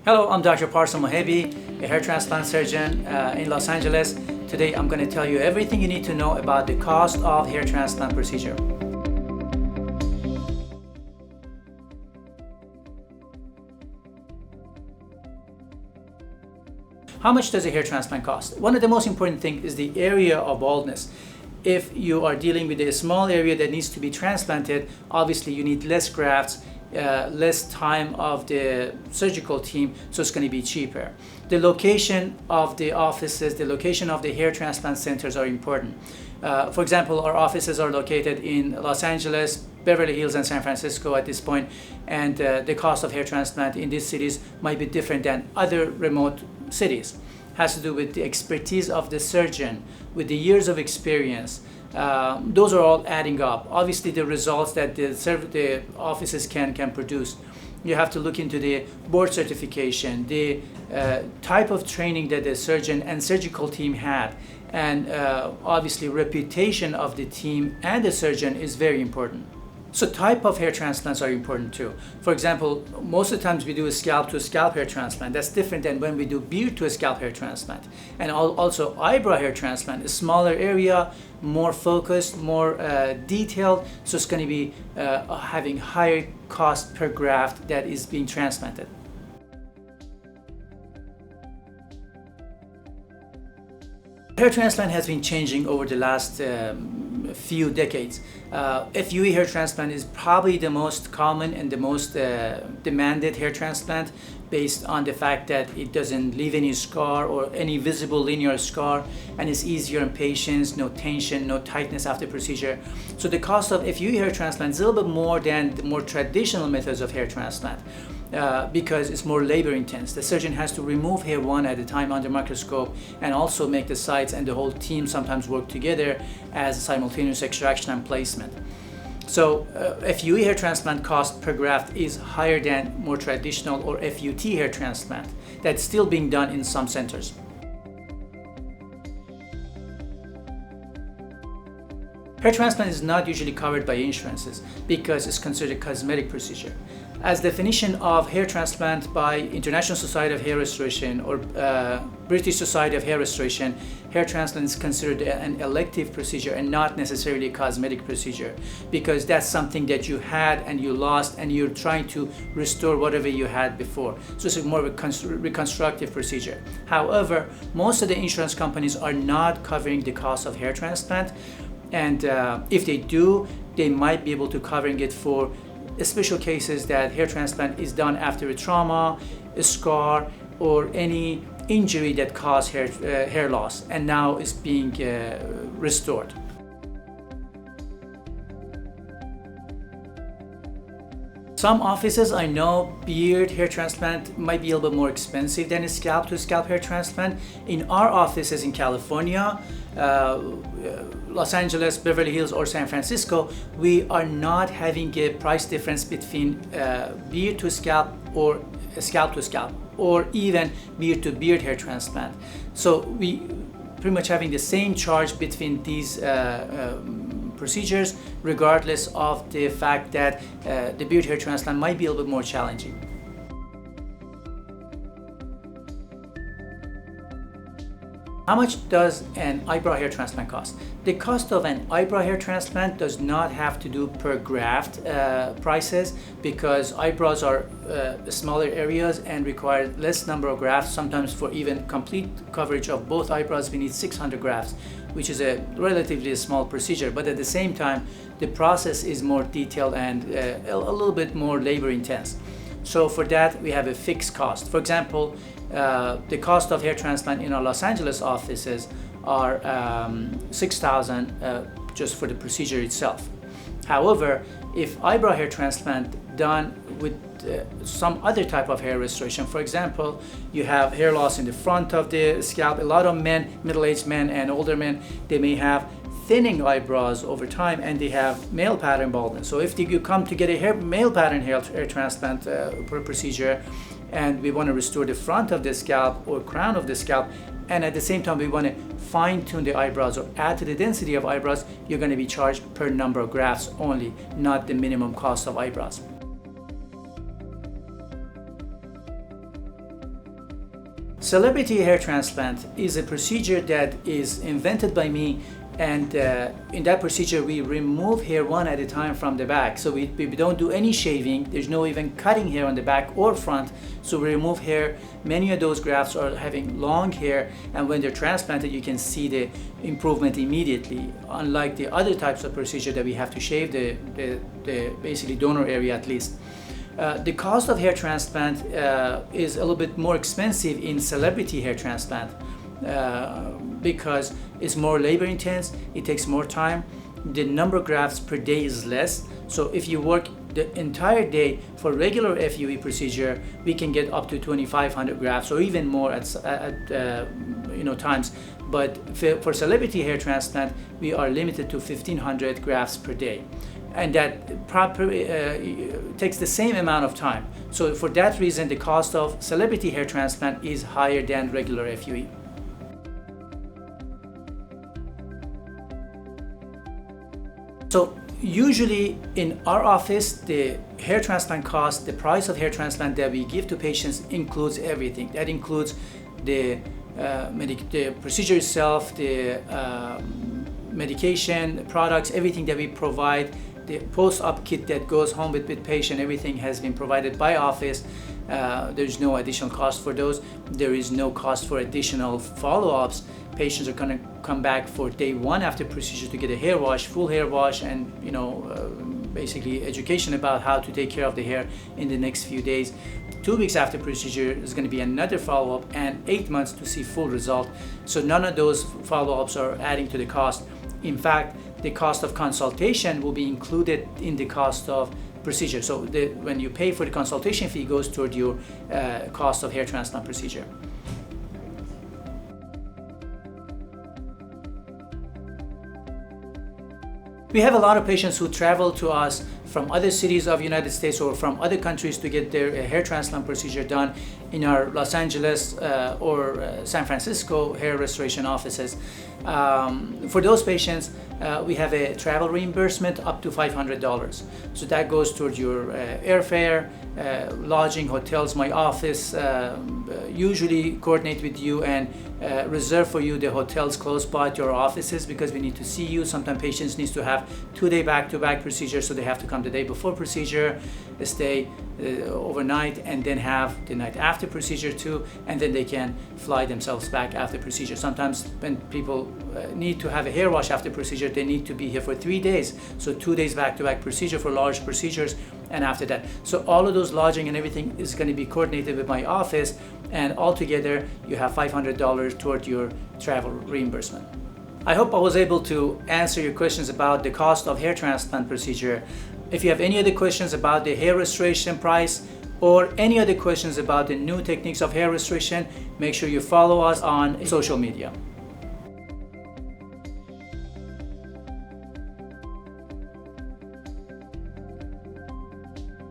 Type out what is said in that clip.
Hello, I'm Dr. Parsa Mohebi, a hair transplant surgeon in Los Angeles. Today I'm going to tell you everything you need to know about the cost of hair transplant procedure. How much does a hair transplant cost? One of the most important things is the area of baldness. If you are dealing with a small area that needs to be transplanted, obviously you need less grafts, less time of the surgical team, so it's going to be cheaper. The location of the offices, the location of the hair transplant centers are important. For example, our offices are located in Los Angeles, Beverly Hills, and San Francisco at this point, and the cost of hair transplant in these cities might be different than other remote cities. It has to do with the expertise of the surgeon, with the years of experience. Those are all adding up. Obviously, the results that the offices can produce. You have to look into the board certification, the type of training that the surgeon and surgical team had, and obviously reputation of the team and the surgeon is very important. So type of hair transplants are important too. For example, most of the times we do a scalp to scalp hair transplant. That's different than when we do beard to a scalp hair transplant. And also eyebrow hair transplant, a smaller area, more focused, more detailed, so it's going to be having higher cost per graft that is being transplanted. Hair transplant has been changing over the last few decades. FUE hair transplant is probably the most common and the most demanded hair transplant, based on the fact that it doesn't leave any scar or any visible linear scar, and it's easier on patients, no tension, no tightness after procedure. So the cost of FUE hair transplant is a little bit more than the more traditional methods of hair transplant. Because it's more labor intense. The surgeon has to remove hair one at a time under microscope and also make the sites, and the whole team sometimes work together as simultaneous extraction and placement. So FUE hair transplant cost per graft is higher than more traditional or FUT hair transplant that's still being done in some centers. Hair transplant is not usually covered by insurances because it's considered a cosmetic procedure. As definition of hair transplant by International Society of Hair Restoration or British Society of Hair Restoration, hair transplant is considered an elective procedure and not necessarily a cosmetic procedure, because that's something that you had and you lost and you're trying to restore whatever you had before. So it's more of a reconstructive procedure. However, most of the insurance companies are not covering the cost of hair transplant, and if they do, they might be able to covering it for special cases that hair transplant is done after a trauma, a scar, or any injury that caused hair loss and now is being restored. Some offices, I know, beard hair transplant might be a little bit more expensive than a scalp to scalp hair transplant. In our offices in California, Los Angeles, Beverly Hills, or San Francisco, we are not having a price difference between beard to scalp or scalp to scalp, or even beard to beard hair transplant. So we pretty much having the same charge between these procedures, regardless of the fact that the beard hair transplant might be a little bit more challenging. How much does an eyebrow hair transplant cost? The cost of an eyebrow hair transplant does not have to do per graft prices, because eyebrows are smaller areas and require less number of grafts. Sometimes for even complete coverage of both eyebrows, we need 600 grafts, which is a relatively small procedure, but at the same time, the process is more detailed and a little bit more labor intense. So for that, we have a fixed cost. For example, the cost of hair transplant in our Los Angeles offices are $6,000 just for the procedure itself. However, if eyebrow hair transplant done with some other type of hair restoration, for example, you have hair loss in the front of the scalp. A lot of men, middle-aged men and older men, they may have thinning eyebrows over time, and they have male pattern baldness. So if you come to get a male pattern hair transplant procedure, and we want to restore the front of the scalp or crown of the scalp, and at the same time we want to fine-tune the eyebrows or add to the density of eyebrows, you're going to be charged per number of grafts only, not the minimum cost of eyebrows. Celebrity hair transplant is a procedure that is invented by me, and in that procedure we remove hair one at a time from the back. So we don't do any shaving. There's no even cutting hair on the back or front. So we remove hair. Many of those grafts are having long hair, and when they're transplanted you can see the improvement immediately, unlike the other types of procedure that we have to shave the basically donor area at least. The cost of hair transplant is a little bit more expensive in celebrity hair transplant because it's more labor intense, it takes more time, the number of grafts per day is less. So if you work the entire day for regular FUE procedure, we can get up to 2,500 grafts or even more at times. But for celebrity hair transplant, we are limited to 1,500 grafts per day. And that takes the same amount of time. So for that reason, the cost of celebrity hair transplant is higher than regular FUE. So usually in our office, the hair transplant cost, the price of hair transplant that we give to patients includes everything. That includes the procedure itself, the medication, the products, everything that we provide. The post-op kit that goes home with patient, everything has been provided by office. There's no additional cost for those. There is no cost for additional follow-ups. Patients are going to come back for day one after procedure to get a hair wash, full hair wash, and basically education about how to take care of the hair in the next few days. 2 weeks after procedure is going to be another follow-up, and 8 months to see full result. So none of those follow-ups are adding to the cost. In fact, the cost of consultation will be included in the cost of procedure. So when you pay for the consultation fee, it goes toward your cost of hair transplant procedure. We have a lot of patients who travel to us from other cities of the United States or from other countries to get their hair transplant procedure done in our Los Angeles or San Francisco hair restoration offices. For those patients, we have a travel reimbursement up to $500. So that goes towards your airfare, lodging, hotels. My office usually coordinate with you and reserve for you the hotels close by to your offices because we need to see you. Sometimes patients need to have 2-day back-to-back procedure, so they have to come the day before procedure, stay overnight, and then have the night after procedure too, and then they can fly themselves back after procedure. Sometimes when people need to have a hair wash after procedure, they need to be here for 3 days. So 2 days back-to-back procedure for large procedures, and after that. So all of those lodging and everything is going to be coordinated with my office, and altogether you have $500 toward your travel reimbursement. I hope I was able to answer your questions about the cost of hair transplant procedure. If you have any other questions about the hair restoration price or any other questions about the new techniques of hair restoration, make sure you follow us on social media.